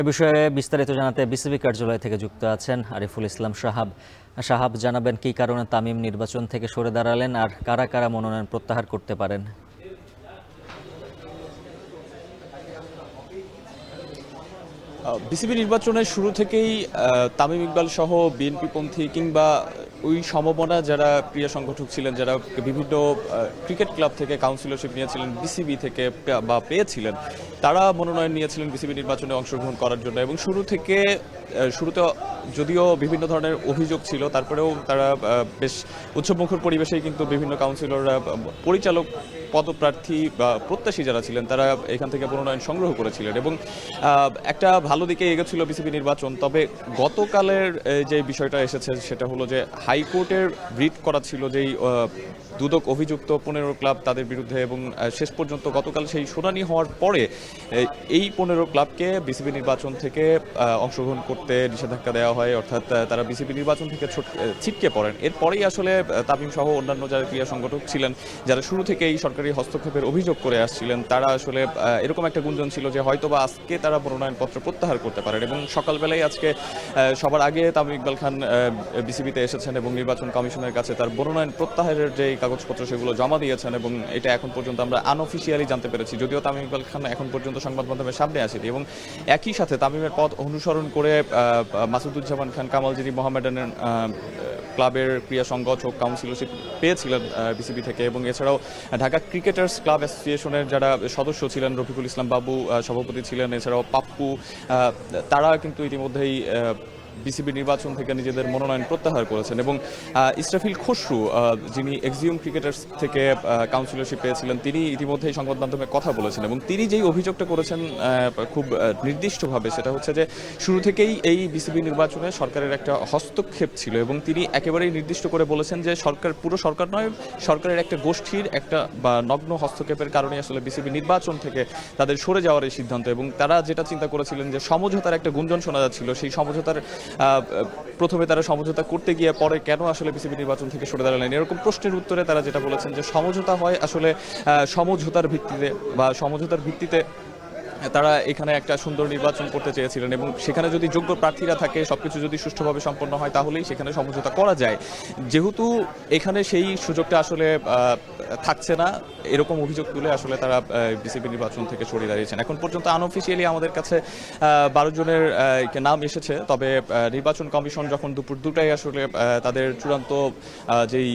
এ বিষয়ে বিস্তারিত জানাতে বিসিবি কার্যালয় থেকে যুক্ত আছেন আরিফুল ইসলাম সাহাব। সাহাব, জানাবেন কী কারণে তামিম নির্বাচন থেকে সরে দাঁড়ালেন আর কারা কারা মনোনয়ন প্রত্যাহার করতে পারেন? বিসিবি নির্বাচনের শুরু থেকেই তামিম ইকবাল সহ বিএনপিপন্থী কিংবা ওই সমমনা যারা ক্রীড়া সংগঠক ছিলেন, যারা বিভিন্ন ক্রিকেট ক্লাব থেকে কাউন্সিলরশিপ নিয়েছিলেন বিসিবি থেকে বা পেয়েছিলেন, তারা মনোনয়ন নিয়েছিলেন বিসিবি নির্বাচনে অংশগ্রহণ করার জন্য। এবং শুরুতে যদিও বিভিন্ন ধরনের অভিযোগ ছিল, তারপরেও তারা বেশ উৎসবমুখর পরিবেশেই কিন্তু বিভিন্ন কাউন্সিলররা পরিচালক পদপ্রার্থী বা প্রত্যাশী যারা ছিলেন তারা এখান থেকে মনোনয়ন সংগ্রহ করেছিলেন এবং একটা ভালো দিকে এগোচ্ছিল বিসিবি নির্বাচন। তবে গতকালের যে বিষয়টা এসেছে সেটা হলো যে হাইকোর্টের রিট করা ছিল যেই দুদক অভিযুক্ত 15 ক্লাব তাদের বিরুদ্ধে, এবং শেষ পর্যন্ত গতকাল সেই শুনানি হওয়ার পরে এই 15 ক্লাবকে বিসিবি নির্বাচন থেকে অংশগ্রহণ করতে নিষেধাজ্ঞা দেওয়া হয়, অর্থাৎ তারা বিসিবি নির্বাচন থেকে ছিটকে পড়েন। এরপরেই আসলে তামিম সহ অন্যান্য যারা ক্রীড়া সংগঠক ছিলেন, যারা শুরু থেকে এই সরকারি হস্তক্ষেপের অভিযোগ করে আসছিলেন, তারা আসলে এরকম একটা গুঞ্জন ছিল যে হয়তোবা আজকে তারা মনোনয়নপত্র প্রত্যাহার করতে পারেন। এবং সকালবেলায় আজকে সবার আগে তামিম ইকবাল খান বিসিবিতে এসেছেন এবং নির্বাচন কমিশনের কাছে তার মনোনয়ন প্রত্যাহারের যে কাগজপত্র সেগুলো জমা দিয়েছেন, এবং এটা এখন পর্যন্ত আমরা আনঅফিসিয়ালি জানতে পেরেছি, যদিও তামিম ইকবাল খান এখন পর্যন্ত সংবাদ মাধ্যমের সামনে আসেনি। এবং একই সাথে তামিমের পথ অনুসরণ করে মাসুদুজ্জামান খান কামাল, যিনি মোহামেডানের ক্লাবের ক্রীড়া সংগঠক কাউন্সিলরশিপ পেয়েছিলেন বিসিবি থেকে, এবং এছাড়াও ঢাকা ক্রিকেটার্স ক্লাব অ্যাসোসিয়েশনের যারা সদস্য ছিলেন, রফিকুল ইসলাম বাবু সভাপতি ছিলেন, এছাড়াও পাপ্পু, তারা কিন্তু ইতিমধ্যেই বিসিবি নির্বাচন থেকে নিজেদের মনোনয়ন প্রত্যাহার করেছেন। এবং ইসরাফিল খসরু, যিনি এক্সিউম ক্রিকেটার্স থেকে কাউন্সিলরশিপ পেয়েছিলেন, তিনি ইতিমধ্যেই সংবাদ মাধ্যমে কথা বলেছেন এবং তিনি যেই অভিযোগটা করেছেন খুব নির্দিষ্টভাবে, সেটা হচ্ছে যে শুরু থেকেই এই বিসিবি নির্বাচনে সরকারের একটা হস্তক্ষেপ ছিল, এবং তিনি একেবারেই নির্দিষ্ট করে বলেছেন যে পুরো সরকার নয়, সরকারের একটা গোষ্ঠীর একটা বা নগ্ন হস্তক্ষেপের কারণে আসলে বিসিবি নির্বাচন থেকে তাদের সরে যাওয়ার এই সিদ্ধান্ত। এবং তারা যেটা চিন্তা করেছিলেন যে সমঝোতার একটা গুঞ্জন শোনা যাচ্ছিল, সেই সমঝোতার প্রথমে তারা সমঝোতা করতে গিয়ে পরে কেন আসলে বিসিবি নির্বাচন থেকে সরে দাঁড়ালেন, এরকম প্রশ্নের উত্তরে তারা যেটা বলেছেন যে সমঝোতা হয় আসলে সমঝোতার ভিত্তিতে তারা এখানে একটা সুন্দর নির্বাচন করতে চেয়েছিলেন, এবং সেখানে যদি যোগ্য প্রার্থীরা থাকে, সবকিছু যদি সুষ্ঠুভাবে সম্পন্ন হয়, তাহলেই সেখানে সমঝোতা করা যায়। যেহেতু এখানে সেই সুযোগটা আসলে থাকছে না, এরকম অভিযোগ তুলে আসলে তারা বিসিবি নির্বাচন থেকে সরে দাঁড়িয়েছেন। এখন পর্যন্ত আনঅফিসিয়ালি আমাদের কাছে 12 জনের নাম এসেছে, তবে নির্বাচন কমিশন যখন দুপুর 2টায় আসলে তাদের চূড়ান্ত যেই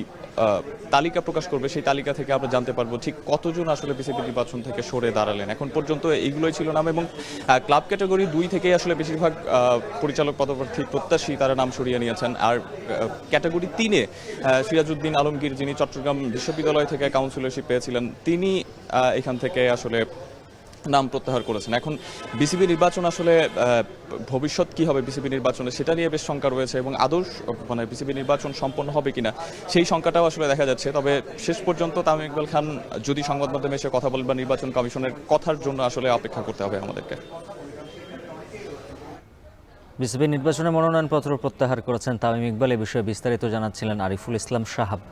তালিকা প্রকাশ করবে, সেই তালিকা থেকে আমরা জানতে পারবো ঠিক কতজন আসলে বিসিবি নির্বাচন থেকে সরে দাঁড়ালেন। এখন পর্যন্ত এইগুলোই ছিল নাম, এবং ক্লাব ক্যাটাগরি 2 থেকেই আসলে বেশিরভাগ পরিচালক পদপ্রার্থী প্রত্যাশী তারা নাম সরিয়ে নিয়েছেন। আর ক্যাটাগরি 3-এ সিরাজউদ্দিন আলমগীর, যিনি চট্টগ্রাম বিশ্ববিদ্যালয় থেকে কাউন্সিলরশিপ পেয়েছিলেন, তিনি এখান থেকে আসলে নাম প্রত্যাহার করেছেন। এখন বিসিবি নির্বাচন আসলে ভবিষ্যৎ কি হবে বিসিবি নির্বাচনে, সেটা নিয়ে বেশ শঙ্কা রয়েছে, এবং আদর্শ বিসিবি নির্বাচন সম্পন্ন হবে কিনা সেই শঙ্কাটাও আসলে দেখা যাচ্ছে। তবে শেষ পর্যন্ত তামিম ইকবাল খান যদি সংবাদ মাধ্যমে এসে কথা বলেন বা নির্বাচন কমিশনের কথার জন্য আসলে অপেক্ষা করতে হবে আমাদেরকে। বিসিবি নির্বাচনে মনোনয়নপত্র প্রত্যাহার করেছেন তামিম ইকবাল। এ বিষয়ে বিস্তারিত জানাচ্ছিলেন আরিফুল ইসলাম সাহাব।